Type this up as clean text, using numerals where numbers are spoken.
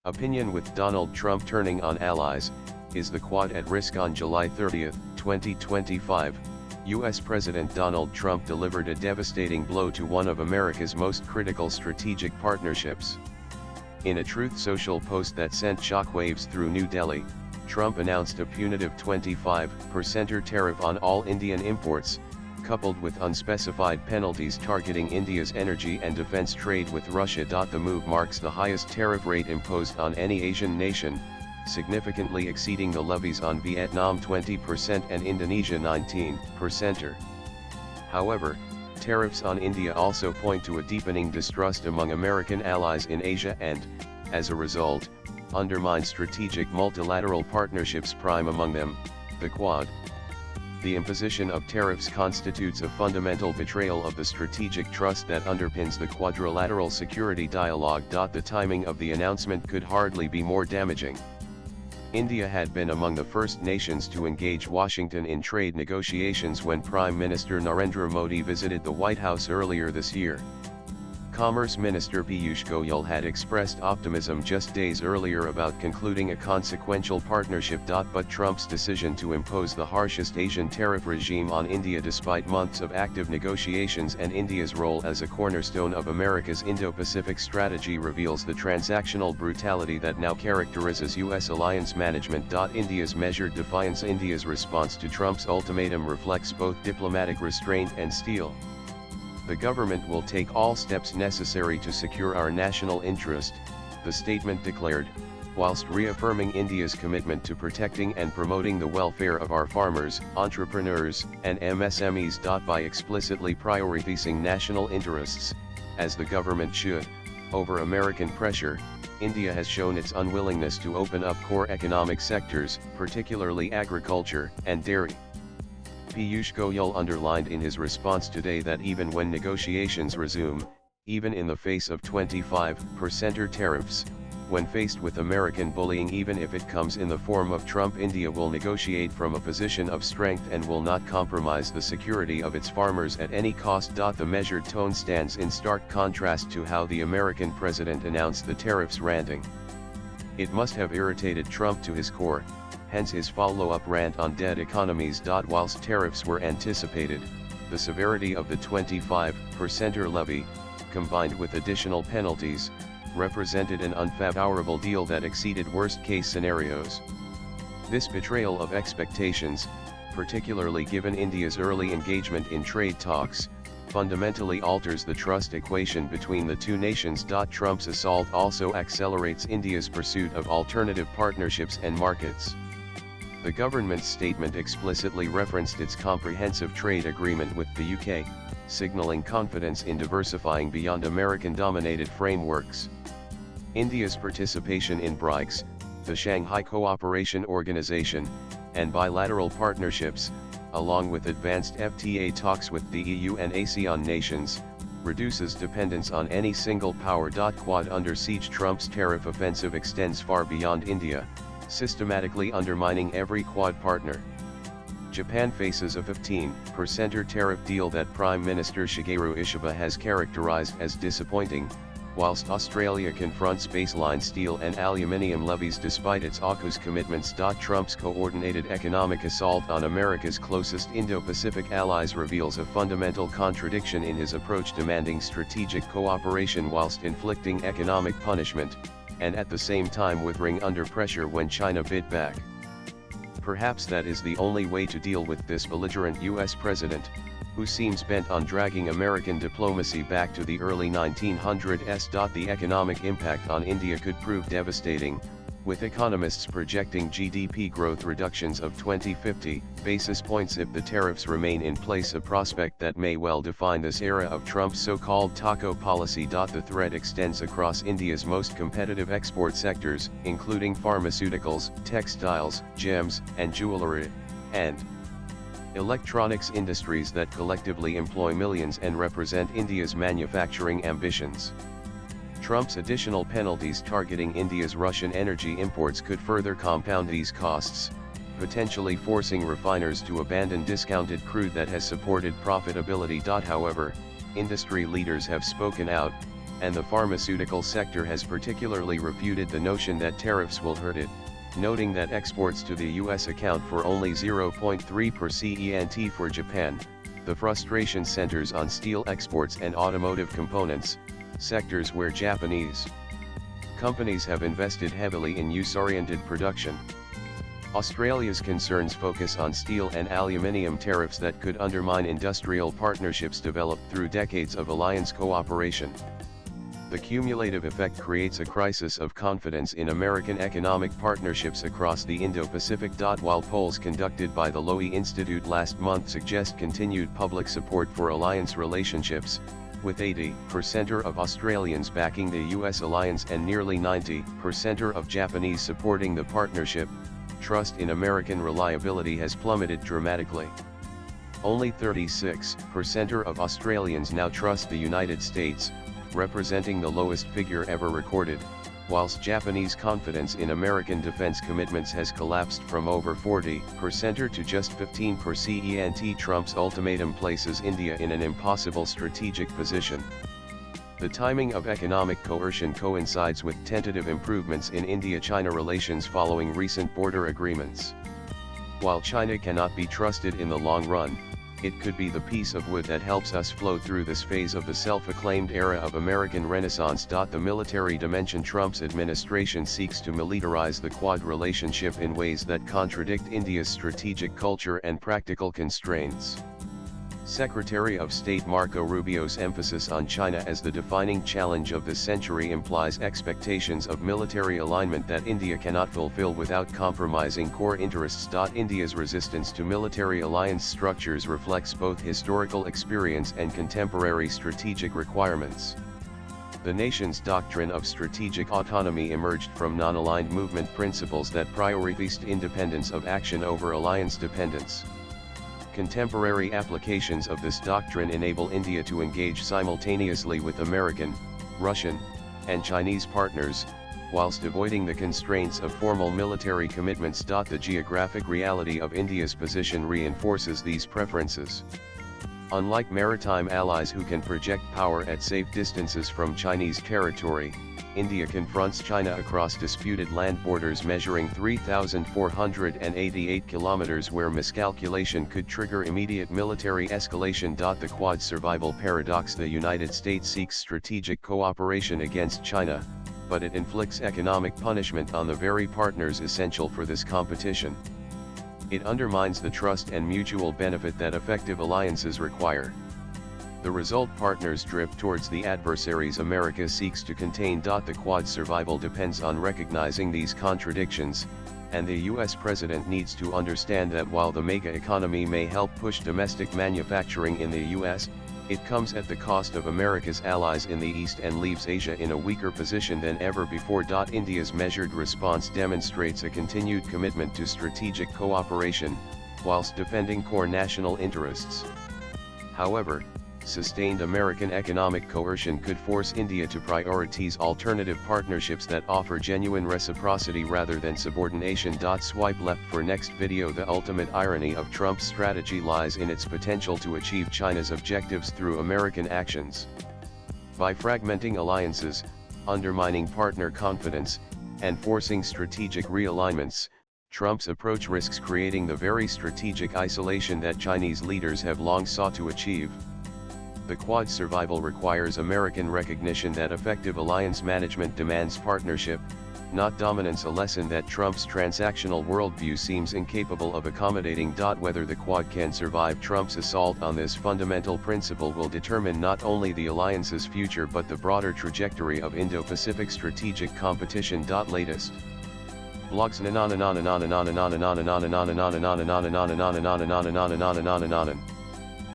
Opinion with Donald Trump turning on allies, is the Quad at risk? On July 30, 2025, U.S. President Donald Trump delivered a devastating blow to one of America's most critical strategic partnerships. In a Truth Social post that sent shockwaves through New Delhi, Trump announced a punitive 25% tariff on all Indian imports, coupled with unspecified penalties targeting India's energy and defense trade with Russia. The move marks the highest tariff rate imposed on any Asian nation, significantly exceeding the levies on Vietnam 20% and Indonesia 19%. However, tariffs on India also point to a deepening distrust among American allies in Asia and, as a result, undermine strategic multilateral partnerships, prime among them, the Quad. The imposition of tariffs constitutes a fundamental betrayal of the strategic trust that underpins the quadrilateral security dialogue. The timing of the announcement could hardly be more damaging. India had been among the first nations to engage Washington in trade negotiations when Prime Minister Narendra Modi visited the White House earlier this year. Commerce Minister Piyush Goyal had expressed optimism just days earlier about concluding a consequential partnership. But Trump's decision to impose the harshest Asian tariff regime on India despite months of active negotiations and India's role as a cornerstone of America's Indo-Pacific strategy reveals the transactional brutality that now characterizes U.S. alliance management. India's measured defiance. India's response to Trump's ultimatum reflects both diplomatic restraint and steel. The government will take all steps necessary to secure our national interest, the statement declared, whilst reaffirming India's commitment to protecting and promoting the welfare of our farmers, entrepreneurs, and MSMEs. By explicitly prioritizing national interests, as the government should, over American pressure, India has shown its unwillingness to open up core economic sectors, particularly agriculture and dairy. Piyush Goyal underlined in his response today that even when negotiations resume, even in the face of 25% tariffs, when faced with American bullying, even if it comes in the form of Trump, India will negotiate from a position of strength and will not compromise the security of its farmers at any cost. The measured tone stands in stark contrast to how the American president announced the tariffs, ranting. It must have irritated Trump to his core, hence his follow-up rant on dead economies. Whilst tariffs were anticipated, the severity of the 25% levy, combined with additional penalties, represented an unfavorable deal that exceeded worst-case scenarios. This betrayal of expectations, particularly given India's early engagement in trade talks, fundamentally alters the trust equation between the two nations. Trump's assault also accelerates India's pursuit of alternative partnerships and markets. The government's statement explicitly referenced its comprehensive trade agreement with the UK, signaling confidence in diversifying beyond American-dominated frameworks. India's participation in BRICS, the Shanghai Cooperation Organization, and bilateral partnerships, along with advanced FTA talks with the EU and ASEAN nations, reduces dependence on any single power. Quad under siege. Trump's tariff offensive extends far beyond India, systematically undermining every Quad partner. Japan faces a 15% tariff deal that Prime Minister Shigeru Ishiba has characterized as disappointing, whilst Australia confronts baseline steel and aluminium levies despite its AUKUS commitments. Trump's coordinated economic assault on America's closest Indo-Pacific allies reveals a fundamental contradiction in his approach, demanding strategic cooperation whilst inflicting economic punishment, and at the same time withering under pressure when China bit back. Perhaps that is the only way to deal with this belligerent U.S. president, who seems bent on dragging American diplomacy back to the early 1900s. The economic impact on India could prove devastating, with economists projecting GDP growth reductions of 20-50 basis points if the tariffs remain in place, a prospect that may well define this era of Trump's so-called taco policy. The threat extends across India's most competitive export sectors, including pharmaceuticals, textiles, gems, and jewelry, and electronics industries that collectively employ millions and represent India's manufacturing ambitions. Trump's additional penalties targeting India's Russian energy imports could further compound these costs, potentially forcing refiners to abandon discounted crude that has supported profitability. However, industry leaders have spoken out, and the pharmaceutical sector has particularly refuted the notion that tariffs will hurt it, noting that exports to the US account for only 0.3% for Japan. The frustration centers on steel exports and automotive components, sectors where Japanese companies have invested heavily in use-oriented production. Australia's concerns focus on steel and aluminium tariffs that could undermine industrial partnerships developed through decades of alliance cooperation. The cumulative effect creates a crisis of confidence in American economic partnerships across the Indo-Pacific. While polls conducted by the Lowy Institute last month suggest continued public support for alliance relationships, with 80% of Australians backing the US alliance and nearly 90% of Japanese supporting the partnership, trust in American reliability has plummeted dramatically. Only 36% of Australians now trust the United States, representing the lowest figure ever recorded, whilst Japanese confidence in American defense commitments has collapsed from over 40% to just 15%. Trump's ultimatum places India in an impossible strategic position. The timing of economic coercion coincides with tentative improvements in India-China relations following recent border agreements. While China cannot be trusted in the long run, it could be the piece of wood that helps us flow through this phase of the self-acclaimed era of American Renaissance. The military dimension. Trump's administration seeks to militarize the Quad relationship in ways that contradict India's strategic culture and practical constraints. Secretary of State Marco Rubio's emphasis on China as the defining challenge of the century implies expectations of military alignment that India cannot fulfill without compromising core interests. India's resistance to military alliance structures reflects both historical experience and contemporary strategic requirements. The nation's doctrine of strategic autonomy emerged from non-aligned movement principles that prioritized independence of action over alliance dependence. Contemporary applications of this doctrine enable India to engage simultaneously with American, Russian, and Chinese partners, whilst avoiding the constraints of formal military commitments. The geographic reality of India's position reinforces these preferences. Unlike maritime allies who can project power at safe distances from Chinese territory, India confronts China across disputed land borders measuring 3,488 kilometers, where miscalculation could trigger immediate military escalation. The Quad survival paradox. The United States seeks strategic cooperation against China, but it inflicts economic punishment on the very partners essential for this competition. It undermines the trust and mutual benefit that effective alliances require. The result: partners drift towards the adversaries America seeks to contain. The Quad survival depends on recognizing these contradictions, and the US president needs to understand that while the mega economy may help push domestic manufacturing in the US, it comes at the cost of America's allies in the East and leaves Asia in a weaker position than ever before. India's measured response demonstrates a continued commitment to strategic cooperation, whilst defending core national interests. However, sustained American economic coercion could force India to prioritize alternative partnerships that offer genuine reciprocity rather than subordination. Swipe left for next video. The ultimate irony of Trump's strategy lies in its potential to achieve China's objectives through American actions. By fragmenting alliances, undermining partner confidence, and forcing strategic realignments, Trump's approach risks creating the very strategic isolation that Chinese leaders have long sought to achieve. The Quad survival requires American recognition that effective alliance management demands partnership, not dominance, a lesson that Trump's transactional worldview seems incapable of accommodating. Whether the Quad can survive Trump's assault on this fundamental principle will determine not only the alliance's future but the broader trajectory of Indo-Pacific strategic competition. Latest blogs.